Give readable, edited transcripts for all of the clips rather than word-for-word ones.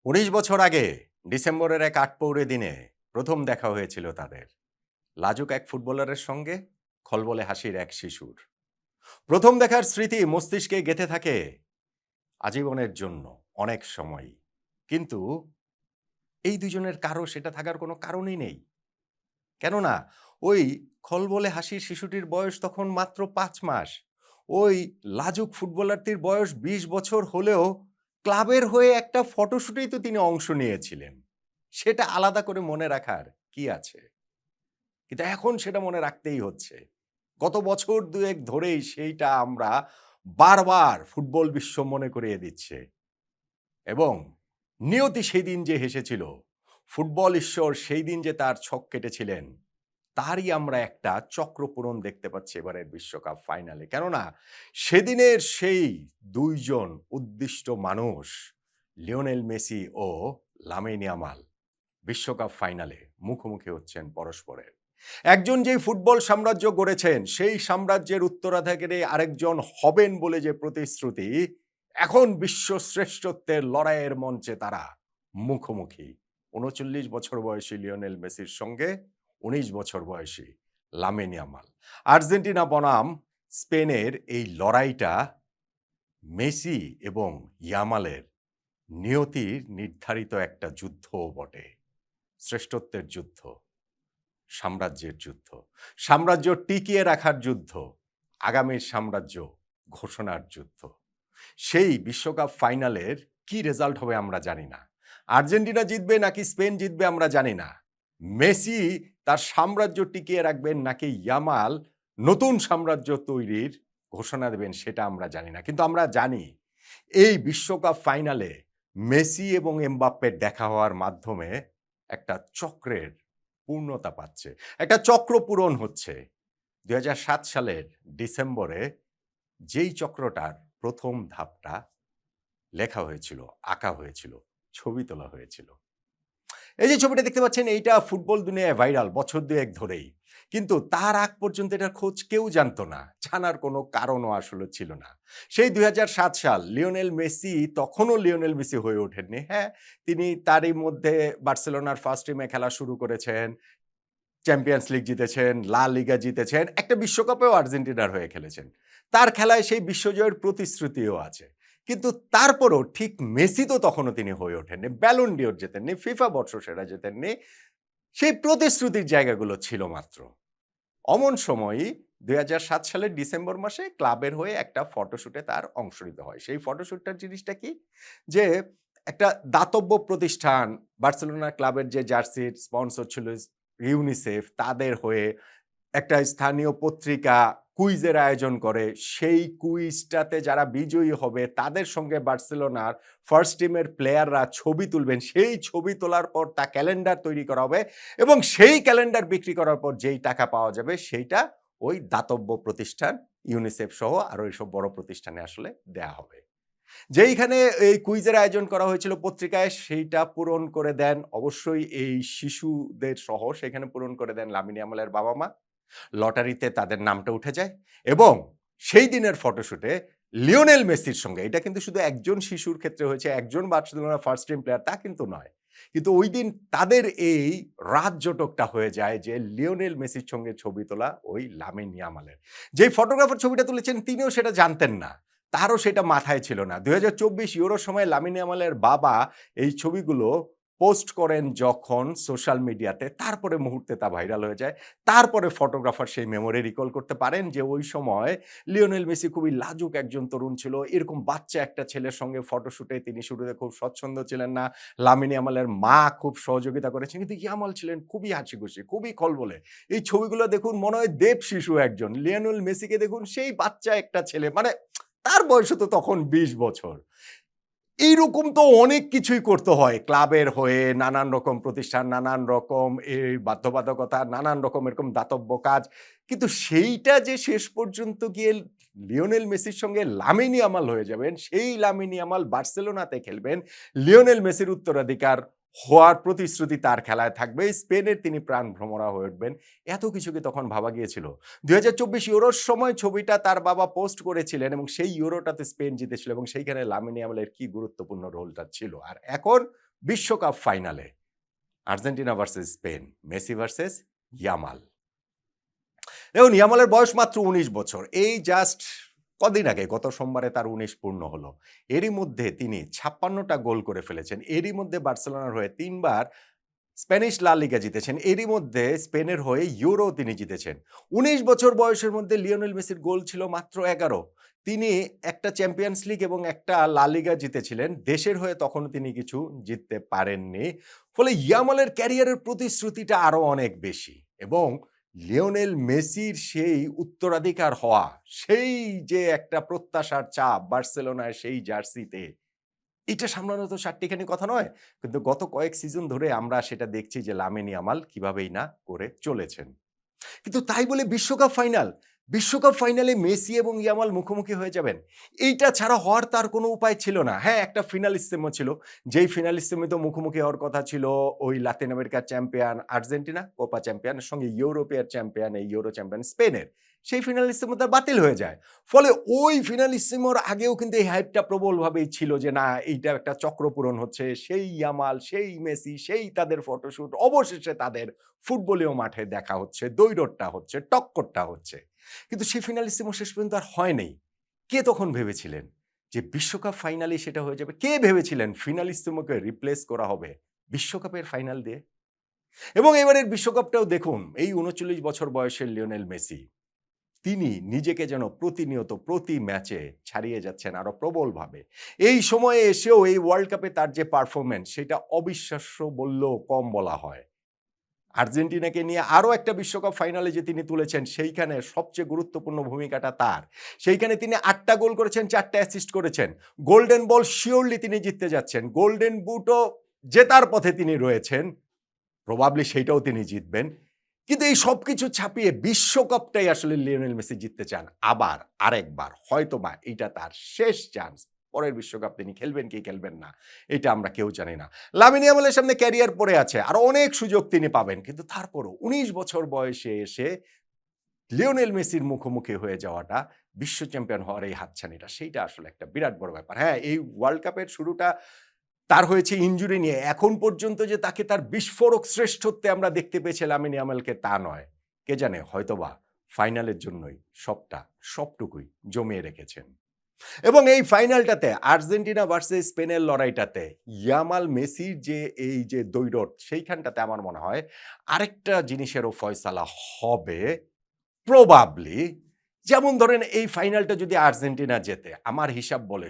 ১৯ বছর আগে ডিসেম্বরের এক আটপৌরে দিনে প্রথম দেখা হয়েছিল তাদের। লাজুক এক ফুটবলারের সঙ্গে খলবলে হাসির এক শিশুর। প্রথম দেখার স্মৃতি মস্তিষ্কে গেঁথে থাকে আজীবনের জন্য, অনেক সময়ই। কিন্তু এই দুজনের কারো সেটা থাকার কোনো কারণই নেই। কেননা ওই খলবলে হাসির শিশুটির বয়স তখন মাত্র ৫ মাস। ওই লাজুক ফুটবলারটির বয়স ২০ বছর হলেও ক্লাবের হয়ে একটা ফটোশুটেই তো তিনি অংশ নিয়েছিলেন। সেটা আলাদা করে মনে রাখার কি আছে? কিন্তু এখন সেটা মনে রাখতেই হচ্ছে। গত বছর ২-১ ধরেই সেইটা আমরা বারবার ফুটবল বিশ্ব মনে করিয়ে দিচ্ছে। এবং নিয়তি সেদিন যে হেসেছিল, ফুটবল ঈশ্বর সেই দিন যে তার ছক কেটেছিলেন, তারই আমরা একটা চক্রপূরণ দেখতে পাচ্ছি এবারের বিশ্বকাপ ফাইনালে। কেননা সেদিনের সেই ২ জন উদ্দিষ্ট মানুষ লিওনেল মেসি ও লামিন ইয়ামাল বিশ্বকাপ ফাইনালে মুখোমুখি হচ্ছেন পরস্পরের। একজন যেই ফুটবল সাম্রাজ্য গড়েছেন, সেই সাম্রাজ্যের উত্তরাধিকারী আরেকজন হবেন বলে যে প্রতিশ্রুতি, এখন বিশ্ব শ্রেষ্ঠত্বের লড়াইয়ের মঞ্চে তারা মুখোমুখি। ৩৯ বছর বয়সী লিওনেল মেসির সঙ্গে ১৯ বছর বয়সী লামিন ইয়ামাল। আর্জেন্টিনা বনাম স্পেনের এই লড়াইটা মেসি এবং ইয়ামালের নিয়তির নির্ধারিত একটা যুদ্ধও বটে। শ্রেষ্ঠত্বের যুদ্ধ, সাম্রাজ্যের যুদ্ধ, সাম্রাজ্য টিকিয়ে রাখার যুদ্ধ, আগামীর সাম্রাজ্য ঘোষণার যুদ্ধ। সেই বিশ্বকাপ ফাইনালের কি রেজাল্ট হবে আমরা জানি না। আর্জেন্টিনা জিতবে নাকি স্পেন জিতবে আমরা জানি না। মেসি তার সাম্রাজ্য টিকিয়ে রাখবেন নাকি ইয়ামাল নতুন সাম্রাজ্য তৈরির ঘোষণা দেবেন সেটা আমরা জানি না। কিন্তু আমরা জানি এই বিশ্বকাপ ফাইনালে মেসি এবং এমবাপ্পের দেখা হওয়ার মাধ্যমে একটা চক্রের পূর্ণতা পাচ্ছে। একটা চক্র পূরণ হচ্ছে। ২০০৭ সালের ডিসেম্বরে যেই চক্রটার প্রথম ধাপটা লেখা হয়েছিল, আঁকা হয়েছিল, ছবি তোলা হয়েছিল। এই যে ছবিটা দেখতে পাচ্ছেন এইটা ফুটবল দুনিয়ায় ভাইরাল বছর ২-১ ধরেই। কিন্তু তার আগ পর্যন্ত এটার খোঁজ কেউ জানত না। জানার কোনো কারণও আসলে ছিল না। সেই ২০০৭ সাল লিওনেল মেসি তখনও লিওনেল মেসি হয়ে ওঠেননি। হ্যাঁ, তিনি তারই মধ্যে বার্সেলোনার ফার্স্ট টিমে খেলা শুরু করেছেন। চ্যাম্পিয়ন্স লিগ জিতেছেন, লা লিগা জিতেছেন, একটা বিশ্বকাপেও আর্জেন্টিনার হয়ে খেলেছেন। তার খেলায় সেই বিশ্বজয়ের প্রতিশ্রুতিও আছে। কিন্তু তারপরও ঠিক মেসি তো তখনও তিনি হয়ে ওঠেননি। ব্যালন ডিওর জেতেননি, ফিফা বর্ষসেরা জেতেননি। সেই প্রতিশ্রুতির জায়গাগুলো ছিল মাত্র। অমন সময়ই ২০০৭ সালের ডিসেম্বর মাসে ক্লাবের হয়ে একটা ফটোশুটে তার অংশ নিতে হয়। সেই ফটোশুটটার জিনিসটা কি? যে একটা দাতব্য প্রতিষ্ঠান বার্সেলোনা ক্লাবের যে জার্সির স্পন্সর ছিল ইউনিসেফ, তাদের হয়ে একটা স্থানীয় পত্রিকা কুইজের আয়োজন করে। সেই কুইজটাতে যারা বিজয়ী হবে তাদের সঙ্গে বার্সেলোনার ফার্স্ট টিমের প্লেয়াররা ছবি তুলবেন। সেই ছবি তোলার পর তা ক্যালেন্ডার তৈরি করা হবে এবং সেই ক্যালেন্ডার বিক্রি করার পর যেই টাকা পাওয়া যাবে সেইটা ওই দাতব্য প্রতিষ্ঠান ইউনিসেফ সহ আরো এইসব বড় প্রতিষ্ঠানে আসলে দেয়া হবে। যেইখানে এই কুইজের আয়োজন করা হয়েছিল পত্রিকায় সেইটা পূরণ করে দেন অবশ্যই এই শিশুদের সহ সেখানে পূরণ করে দেন লামিন ইয়ামালের বাবা-মা। লটারিতে তাদের নামটা উঠে যায় এবং সেই দিনের ফটোশুটে লিওনেল মেসির সঙ্গে, এটা কিন্তু শুধু একজন শিশুর ক্ষেত্রে হয়েছে, একজন বার্সেলোনার ফার্স্ট টিম প্লেয়ার তা কিন্তু নয়। কিন্তু ঐদিন তাদের এই রাতজোটকটা হয়ে যায় যে লিওনেল মেসির সঙ্গে ছবি তোলা ওই লামিন ইয়ামালের। যেই ফটোগ্রাফার ছবিটা তুলেছেন তিনিও সেটা জানতেন না। তারও সেটা মাথায় ছিল না। ২০২৪ ইউরোর সময় লামিন ইয়ামালের বাবা এই ছবিগুলো পোস্ট করেন যখন সোশ্যাল মিডিয়াতে, তারপরে মুহূর্তে তা ভাইরাল হয়ে যায়। তারপরে ফটোগ্রাফার সেই মেমোরি রিকল করতে পারেন যে ওই সময় লিওনেল মেসি খুবই লাজুক একজন তরুণ ছিল। এরকম বাচ্চা একটা ছেলের সঙ্গে ফটোশুটে তিনি শুরুতে খুব স্বচ্ছন্দ ছিলেন না। লামিন ইয়ামালের মা খুব সহযোগিতা করেছেন। কিন্তু ইয়ামাল ছিলেন খুবই হাসিখুশি, খুবই খলবলে। এই ছবিগুলো দেখুন মনে হয় দেব শিশু একজন। লিওনেল মেসিকে দেখুন সেই বাচ্চা একটা ছেলে। মানে তার বয়সও তো তখন ২০ বছর। এইরকম তো অনেক কিছুই করতে হয় ক্লাবের হয়ে, নানান রকম প্রতিষ্ঠান, নানান রকম এই বাধ্যবাধকতা, নানান রকম এরকম দাতব্য কাজ। কিন্তু সেইটা যে শেষ পর্যন্ত গিয়ে লিওনেল মেসির সঙ্গে লামিন ইয়ামাল হয়ে যাবেন, সেই লামিন ইয়ামাল বার্সেলোনাতে খেলবেন, লিওনেল মেসির উত্তরাধিকার হওয়ার প্রতিশ্রুতি তার খেলায় থাকবে, স্পেনের তিনি প্রাণভ্রমরা হয়ে উঠবেন। এত কিছু কি তখন ভাবা গিয়েছিল? ২০২৪ ইউরোর সময় ছবিটা তার বাবা পোস্ট করেছিলেন এবং সেই ইউরোটাতে স্পেন জিতেছিল এবং সেইখানে লামিন ইয়ামালের কি গুরুত্বপূর্ণ রোলটা ছিল। আর এখন বিশ্বকাপ ফাইনালে Argentina versus Spain, Messi versus Yamal. দেখুন, ইয়ামালের বয়স মাত্র ১৯ বছর। এই জাস্ট কদিন আগে, গত সোমবারে তার ১৯ পূর্ণ হলো। এরই মধ্যে তিনি ৫৬টা গোল করে ফেলেছেন। এরই মধ্যে বার্সেলোনার হয়ে ৩ বার স্প্যানিশ লা লিগা জিতেছেন। এরই মধ্যে স্পেনের হয়ে ইউরো তিনি জিতেছেন। ১৯ বছর বয়সের মধ্যে লিওনেল মেসির গোল ছিল মাত্র ১১। তিনি একটা চ্যাম্পিয়ন্স লিগ এবং একটা লা লিগা জিতেছিলেন। দেশের হয়ে তখনও তিনি কিছু জিততে পারেননি। ফলে ইয়ামালের ক্যারিয়ারের প্রতিশ্রুতিটা আরো অনেক বেশি এবং লিওনেল মেসির সেই উত্তরাধিকার হওয়া, সেই যে একটা প্রত্যাশার চাপ বার্সেলোনায় সেই জার্সিতে, এটা সামলানো তো চারটিখানি কথা নয়। কিন্তু গত কয়েক সিজন ধরে আমরা সেটা দেখছি যে লামিন ইয়ামাল কিভাবেই না করে চলেছেন। কিন্তু তাই বলে বিশ্বকাপ ফাইনালে মেসি এবং ইয়ামাল মুখোমুখি হয়ে যাবেন, এইটা ছাড়া হওয়ার তার কোনো উপায় ছিল না। হ্যাঁ, একটা ফিনালিস্তেমো ছিল, যেই ফিনালিস্তেমো তো মুখোমুখি হওয়ার কথা ছিল ওই লাতিন আমেরিকার চ্যাম্পিয়ন আর্জেন্টিনা, কোপা চ্যাম্পিয়নের সঙ্গে ইউরোপের চ্যাম্পিয়ন, এই ইউরো চ্যাম্পিয়ন স্পেনের। সেই ফিনালিস্তেমো তার বাতিল হয়ে যায়। ফলে ওই ফিনালিস্তেমোর আগেও কিন্তু এই হাইপটা প্রবলভাবেই ছিল যে না, এইটা একটা চক্রপূরণ হচ্ছে, সেই ইয়ামাল, সেই মেসি, সেই তাদের ফটোশুট, অবশেষে তাদের ফুটবলীয় মাঠে দেখা হচ্ছে, দ্বৈরথটা হচ্ছে, টক্করটা হচ্ছে। কিন্তু সেই ফিনালিস্তিমো শেষ পর্যন্ত আর হয় নাই। কে তখন ভেবেছিলেন যে বিশ্বকাপ ফাইনালে সেটা হয়ে যাবে? কে ভেবেছিলেন ফিনালিস্তিমোকে রিপ্লেস করা হবে বিশ্বকাপের ফাইনাল দিয়ে? এবং এবারের বিশ্বকাপটাও দেখুন, এই ৩৯ বছর বয়সের লিওনেল মেসি, তিনি নিজেকে যেন প্রতিনিয়ত প্রতি ম্যাচে ছাড়িয়ে যাচ্ছেন আরো প্রবলভাবে। এই সময়ে এসেও এই ওয়ার্ল্ড কাপে তার যে পারফরম্যান্স, সেটা অবিশ্বাস্য বললেও কম বলা হয়। আর্জেন্টিনাকে নিয়ে আরো একটা বিশ্বকাপ ফাইনালে যে তিনি তুলেছেন, সেইখানে সবচেয়ে গুরুত্বপূর্ণ ভূমিকাটা তার। সেইখানে তিনি ৮টা গোল করেছেন, ৪টা অ্যাসিস্ট করেছেন। গোল্ডেন বল শিওরলি তিনি জিততে যাচ্ছেন। গোল্ডেন বুটও জেতার পথে তিনি রয়েছেন। প্রবাবলি সেইটাও তিনি জিতবেন। কিন্তু এই সবকিছু ছাপিয়ে বিশ্বকাপটাই আসলে লিওনেল মেসি জিততে চান। আবার আরেকবার হয়তোবা এইটা তার শেষ চান্স। পরের বিশ্বকাপ তিনি খেলবেন কি খেলবেন না, এটা আমরা কেউ জানি না। লামিন ইয়ামালের সামনে ক্যারিয়ার পড়ে আছে, আরো অনেক সুযোগ তিনি পাবেন। কিন্তু তারপরও ১৯ বছর বয়সে এসে লিওনেল মেসির মুখোমুখি হয়ে যাওয়াটা, বিশ্ব চ্যাম্পিয়ন হওয়ার এই হাতছানিটা, সেইটা আসলে একটা বিরাট বড় ব্যাপার। হ্যাঁ, এই ওয়ার্ল্ড কাপের শুরুটা তার হয়েছে ইনজুরি নিয়ে। এখন পর্যন্ত যে তাকে তার বিস্ফোরক শ্রেষ্ঠত্বে আমরা দেখতে পেয়েছি লামিন ইয়ামালকে, তা নয়। কে জানে, হয়তোবা ফাইনালের জন্যই সবটুকুই জমিয়ে রেখেছেন। এবং এই ফাইনালটাতে আর্জেন্টিনা ভার্সেস স্পেনের লড়াইটাতে ইয়ামাল মেসির যে এই যে দ্বৈরথ, সেইখানটাতে আমার মনে হয় আরেকটা জিনিসেরও ফয়সালা হবে প্রবাবলি। যেমন ধরেন, এই ফাইনালটা যদি আর্জেন্টিনা জেতে, আমার হিসাব বলে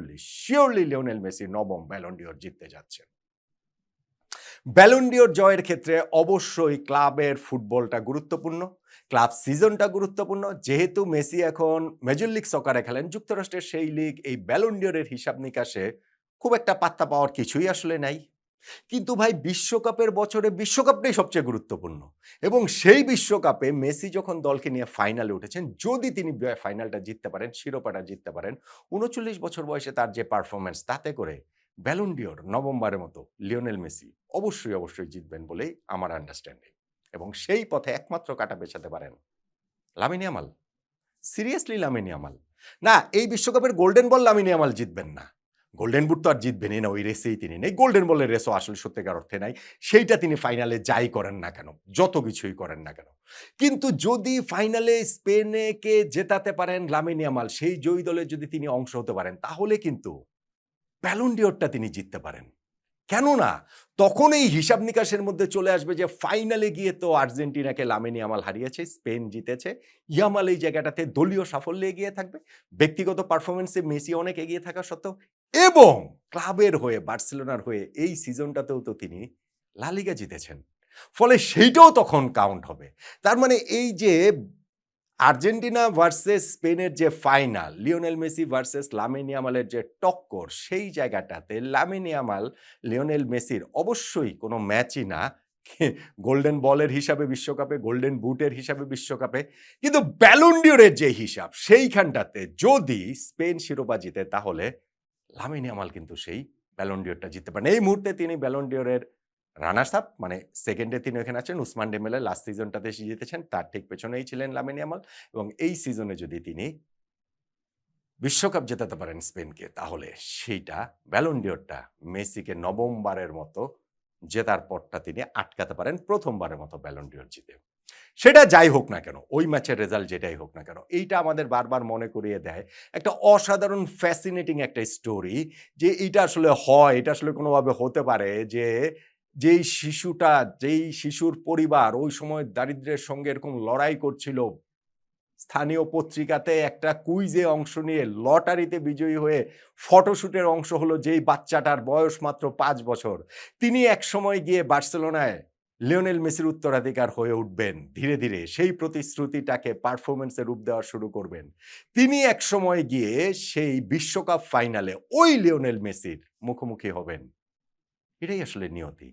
শিওরলি লিওনেল মেসি নবম ব্যালন ডিওর জিততে যাচ্ছেন। ব্যালন ডিওর জয়ের ক্ষেত্রে অবশ্যই ক্লাবের ফুটবলটা গুরুত্বপূর্ণ, ক্লাব সিজনটা গুরুত্বপূর্ণ। যেহেতু মেসি এখন মেজর লিগ সকারে খেলেন, যুক্তরাষ্ট্রের সেই লিগ এই ব্যালন ডিওরের হিসাব নিকাশে খুব একটা পাত্তা পাওয়ার কিছুই আসলে নাই। কিন্তু ভাই, বিশ্বকাপের বছরে বিশ্বকাপটাই সবচেয়ে গুরুত্বপূর্ণ এবং সেই বিশ্বকাপে মেসি যখন দলকে নিয়ে ফাইনালে উঠেছেন, যদি তিনি ফাইনালটা জিততে পারেন, শিরোপাটা জিততে পারেন, ৩৯ বছর বয়সে তার যে পারফরম্যান্স, তাতে করে ব্যালন ডিওর নবমবারের মতো লিওনেল মেসি অবশ্যই জিতবেন বলেই আমার আন্ডারস্ট্যান্ডিং। এবং সেই পথে একমাত্র কাঁটা বেছাতে পারেন Lamine Yamal. Seriously Lamine Yamal. না, এই বিশ্বকাপের গোল্ডেন বল লামিন ইয়ামাল জিতবেন না। গোল্ডেন বুট তো আর জিতবেনই না, ওই রেসেই তিনি নেই। গোল্ডেন বলের রেসও আসলে সত্যিকার অর্থে নাই। সেইটা তিনি ফাইনালে যাই করেন না কেন, যত কিছুই করেন না কেন। কিন্তু যদি ফাইনালে স্পেনকে জেতাতে পারেন লামিন ইয়ামাল, সেই জয়ী দলে যদি তিনি অংশ হতে পারেন, তাহলে কিন্তু ব্যালন ডিওরটা তিনি জিততে পারেন। কেননা তখন এই হিসাব নিকাশের মধ্যে চলে আসবে যে ফাইনালে গিয়ে তো আর্জেন্টিনাকে লামিন ইয়ামাল হারিয়েছে, স্পেন জিতেছে। ইয়ামাল এই জায়গাটাতে দলীয় সাফল্যে এগিয়ে থাকবে, ব্যক্তিগত পারফরমেন্সে মেসি অনেক এগিয়ে থাকা সত্ত্বেও, এবং ক্লাবের হয়ে, বার্সেলোনার হয়ে এই সিজনটাতেও তো তিনি লা লিগা জিতেছেন। ফলে সেইটাও তখন কাউন্ট হবে। তার মানে এই যে আর্জেন্টিনা ভার্সেস স্পেনের যে final, Lionel Messi versus Lamine ইয়ামালের যে টক্কর, সেই জায়গাটাতে লামিন ইয়ামাল লিওনেল মেসির অবশ্যই কোনো ম্যাচই না গোল্ডেন বলের হিসাবে বিশ্বকাপে, গোল্ডেন বুটের হিসাবে বিশ্বকাপে, কিন্তু ব্যালন ডিওরের যে হিসাব, সেইখানটাতে যদি স্পেন শিরোপা জিতে, তাহলে লামিন ইয়ামাল কিন্তু সেই ব্যালন ডিওরটা জিততে পারেন। এই মুহূর্তে তিনি ব্যালন ডিওরের রানার্স আপ, মানে সেকেন্ডে তিনি ওখানে আছেন। উসমান ডেম্বেলে লাস্ট সিজনটাতে জিতেছেন, তার ঠিক পেছনেই ছিলেন লামিন ইয়ামাল। এবং এই সিজনে যদি তিনি বিশ্বকাপ জেতাতে পারেন স্পেনকে, তাহলে সেইটা ব্যালন ডিওরটা মেসিকে নবমবারের মতো জেতার পথটা তিনি আটকাতে পারেন প্রথমবারের মতো ব্যালন ডিওর জিতে। সেটা যাই হোক না কেন, ওই ম্যাচের রেজাল্ট যেটাই হোক না কেন, এইটা আমাদের বারবার মনে করিয়ে দেয় একটা অসাধারণ ফ্যাসিনেটিং একটা স্টোরি, যে এইটা আসলে হয়, এটা আসলে কোনোভাবে হতে পারে যে যেই শিশুর পরিবার ওই সময় দারিদ্র্যের সঙ্গে এরকম লড়াই করছিল, স্থানীয় পত্রিকাতে একটা কুইজে অংশ নিয়ে লটারিতে বিজয়ী হয়ে ফটোশুটের অংশ হলো যেই বাচ্চাটার বয়স মাত্র ৫ বছর, তিনি একসময় গিয়ে বার্সেলোনায় লিওনেল মেসির উত্তরাধিকার হয়ে উঠবেন। ধীরে, ধীরে সেই প্রতিশ্রুতিটাকে পারফরম্যান্সে রূপ দেওয়া শুরু করবেন। তিনি একসময় গিয়ে সেই বিশ্বকাপ ফাইনালে ওই লিওনেল মেসির মুখোমুখি হবেন। এটাই আসলে নিয়তি।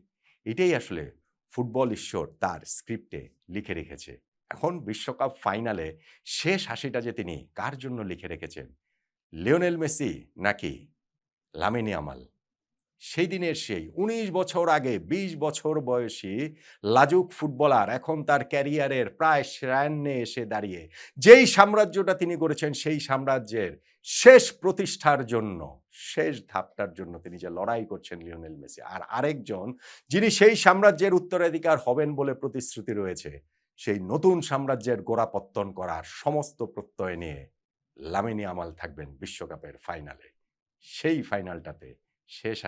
এটাই আসলে ফুটবল ঈশ্বর তার স্ক্রিপ্টে লিখে রেখেছে। এখন বিশ্বকাপ ফাইনালে শেষ হাসিটা যে তিনি কার জন্য লিখে রেখেছেন? লিওনেল মেসি নাকি লামিন ইয়ামাল? সেই দিনের সেই ১৯ বছর আগে ২০ বছর বয়সী লাজুক ফুটবলার এখন তার ক্যারিয়ারের প্রায় সায়ান্নে এসে দাঁড়িয়ে যেই সাম্রাজ্যটা তিনি গড়েছেন, সেই সাম্রাজ্যের শেষ প্রতিষ্ঠার জন্য, শেষ ধাপটার জন্য তিনি যে লড়াই করছেন লিওনেল মেসি। আর আরেকজন যিনি সেই সাম্রাজ্যের উত্তরাধিকার হবেন বলে প্রতিশ্রুতি রয়েছে, সেই নতুন সাম্রাজ্যের গোড়াপত্তন করার সমস্ত প্রত্যয় নিয়ে লামিন ইয়ামাল থাকবেন বিশ্বকাপের ফাইনালে। সেই ফাইনালটাতে শেষ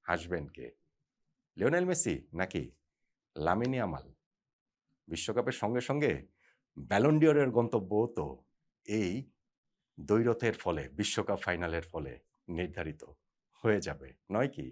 হাসবেন কে? লিওনেল মেসি নাকি লামিন ইয়ামাল? বিশ্বকাপের সঙ্গে সঙ্গে ব্যালন ডিওরের গন্তব্যও তো এই দ্বৈরথের ফলে, বিশ্বকাপ ফাইনালের ফলে নির্ধারিত হয়ে যাবে, নয় কি?